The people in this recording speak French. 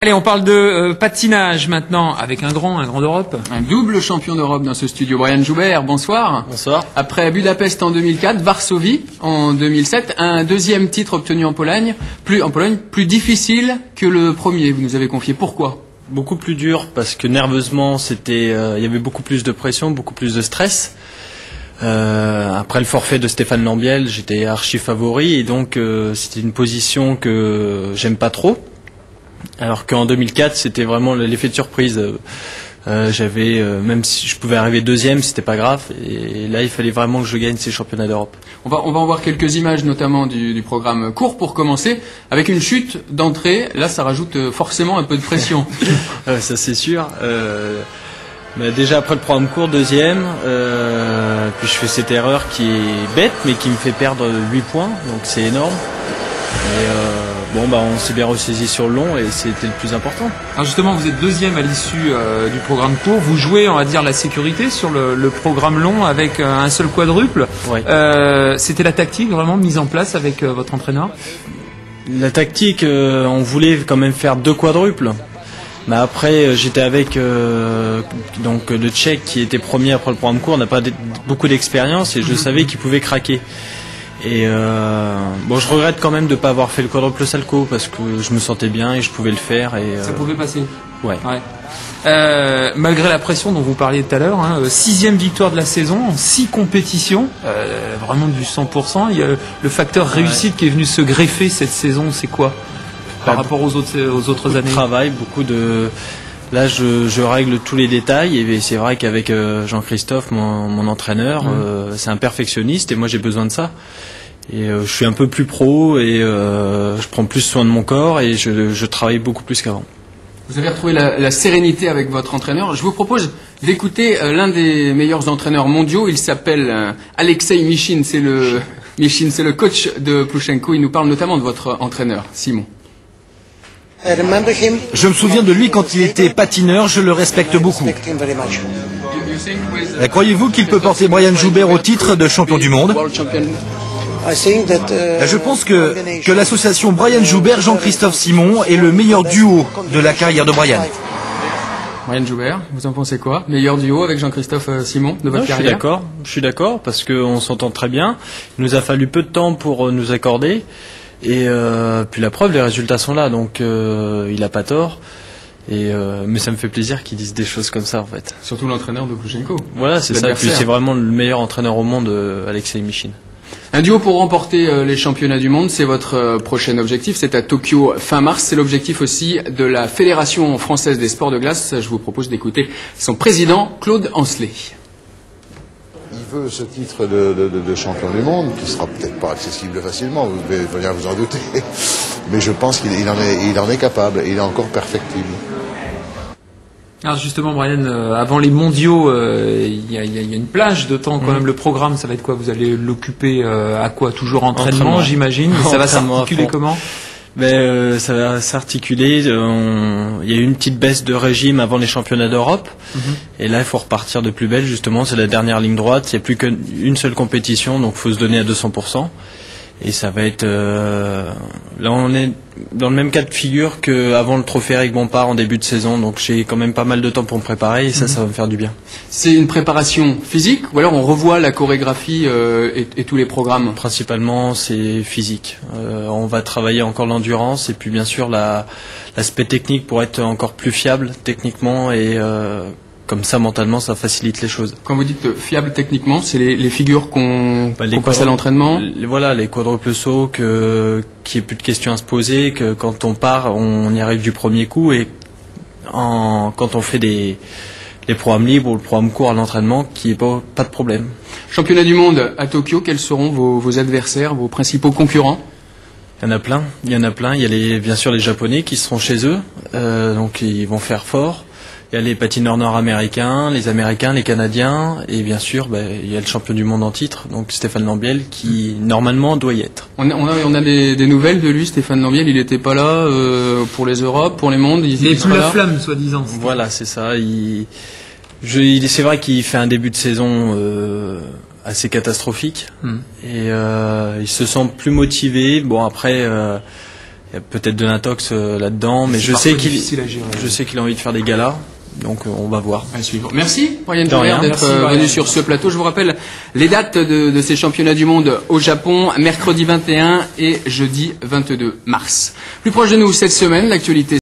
Allez, on parle de patinage maintenant avec un grand d'Europe. Un double champion d'Europe dans ce studio. Brian Joubert, bonsoir. Bonsoir. Après Budapest en 2004, Varsovie en 2007, un deuxième titre obtenu en Pologne, plus difficile que le premier, vous nous avez confié. Pourquoi ? Beaucoup plus dur parce que nerveusement, il y avait beaucoup plus de pression, beaucoup plus de stress. Après le forfait de Stéphane Lambiel, j'étais archi favori et donc c'était une position que j'aime pas trop. Alors qu'en 2004, c'était vraiment l'effet de surprise. J'avais, même si je pouvais arriver deuxième, c'était pas grave. Et là, il fallait vraiment que je gagne ces championnats d'Europe. On va en voir quelques images, notamment du programme court pour commencer. Avec une chute d'entrée, là, ça rajoute forcément un peu de pression. Ça, c'est sûr. Mais déjà après le programme court, deuxième, puis je fais cette erreur qui est bête, mais qui me fait perdre 8 points, donc c'est énorme. Et on s'est bien ressaisi sur le long et c'était le plus important. Alors justement, vous êtes deuxième à l'issue du programme court. Vous jouez, on va dire, la sécurité sur le programme long avec un seul quadruple. Ouais. C'était la tactique vraiment mise en place avec votre entraîneur ? La tactique, on voulait quand même faire 2 quadruples. Mais après, j'étais avec donc le Tchèque qui était premier après le programme court. On n'a pas beaucoup d'expérience et je savais qu'il pouvait craquer. Et je regrette quand même de ne pas avoir fait le quadruple salco parce que je me sentais bien et je pouvais le faire. Ça pouvait passer. Ouais. Malgré la pression dont vous parliez tout à l'heure, 6e victoire de la saison en 6 compétitions, vraiment du 100%. Il y a le facteur réussite qui est venu se greffer cette saison, c'est quoi par rapport aux autres années? Travail, beaucoup de... Là, je règle tous les détails et c'est vrai qu'avec Jean-Christophe, mon entraîneur, c'est un perfectionniste et moi j'ai besoin de ça. Et je suis un peu plus pro et je prends plus soin de mon corps et je travaille beaucoup plus qu'avant. Vous avez retrouvé la sérénité avec votre entraîneur. Je vous propose d'écouter l'un des meilleurs entraîneurs mondiaux. Il s'appelle Alexei Mishin. C'est le coach de Plushenko. Il nous parle notamment de votre entraîneur, Simon. Je me souviens de lui quand il était patineur, je le respecte beaucoup. Croyez-vous qu'il peut porter Brian Joubert au titre de champion du monde ? Je pense que l'association Brian Joubert-Jean-Christophe Simon est le meilleur duo de la carrière de Brian. Brian Joubert, vous en pensez quoi ? Meilleur duo avec Jean-Christophe Simon de votre carrière ? Je suis d'accord parce qu'on s'entend très bien. Il nous a fallu peu de temps pour nous accorder. Et puis la preuve, les résultats sont là, donc il a pas tort. Mais ça me fait plaisir qu'ils disent des choses comme ça en fait. Surtout l'entraîneur de Plushenko. Voilà, c'est ça. Puis c'est vraiment le meilleur entraîneur au monde, Alexei Mishin. Un duo pour remporter les championnats du monde, c'est votre prochain objectif. C'est à Tokyo fin mars. C'est l'objectif aussi de la Fédération française des sports de glace. Je vous propose d'écouter son président, Claude Ancelet. Il veut ce titre de champion du monde, qui sera peut-être pas accessible facilement, vous devez bien vous en douter. Mais je pense qu'il en est capable, il est encore perfectible. Alors justement, Brian, avant les mondiaux, il y a une plage de temps quand même. Le programme, ça va être quoi ? Vous allez l'occuper à quoi ? Toujours entraînement, j'imagine. Ça va s'articuler comment ? Ça va s'articuler. Il y a eu une petite baisse de régime avant les championnats d'Europe. Et là, il faut repartir de plus belle, justement. C'est la dernière ligne droite. Il n'y a plus qu'une seule compétition, donc il faut se donner à 200%. Et ça va être... Là, on est dans le même cas de figure qu'avant le trophée Eric Bompard en début de saison. Donc j'ai quand même pas mal de temps pour me préparer et ça va me faire du bien. C'est une préparation physique ou alors on revoit la chorégraphie et tous les programmes ? Principalement, c'est physique. On va travailler encore l'endurance et puis bien sûr l'aspect technique pour être encore plus fiable techniquement et... Comme ça, mentalement, ça facilite les choses. Quand vous dites fiable techniquement, c'est les figures qu'on passe à l'entraînement ? Voilà, les quadruples sauts, qu'il n'y ait plus de questions à se poser, que quand on part, on y arrive du premier coup. Et quand on fait les programmes libres ou le programme court à l'entraînement, qu'il n'y ait pas de problème. Championnat du monde à Tokyo, quels seront vos adversaires, vos principaux concurrents ? Il y en a plein. Il y a bien sûr les Japonais qui seront chez eux, donc ils vont faire fort. Il y a les patineurs nord-américains, les Américains, les Canadiens, et bien sûr, il y a le champion du monde en titre, donc Stéphane Lambiel, qui normalement doit y être. On a des nouvelles de lui, Stéphane Lambiel. Il n'était pas là pour les Europes, pour les mondes. Il n'est plus la flamme, soi-disant. Voilà, c'est ça. C'est vrai qu'il fait un début de saison assez catastrophique, et il se sent plus motivé. Bon après. Il y a peut-être de l'intox là-dedans, mais je sais qu'il a envie de faire des galas. Donc on va voir. À suivre. Merci Brian Joubert d'être venu sur ce plateau. Je vous rappelle les dates de ces championnats du monde au Japon, mercredi 21 et jeudi 22 mars. Plus proche de nous cette semaine, l'actualité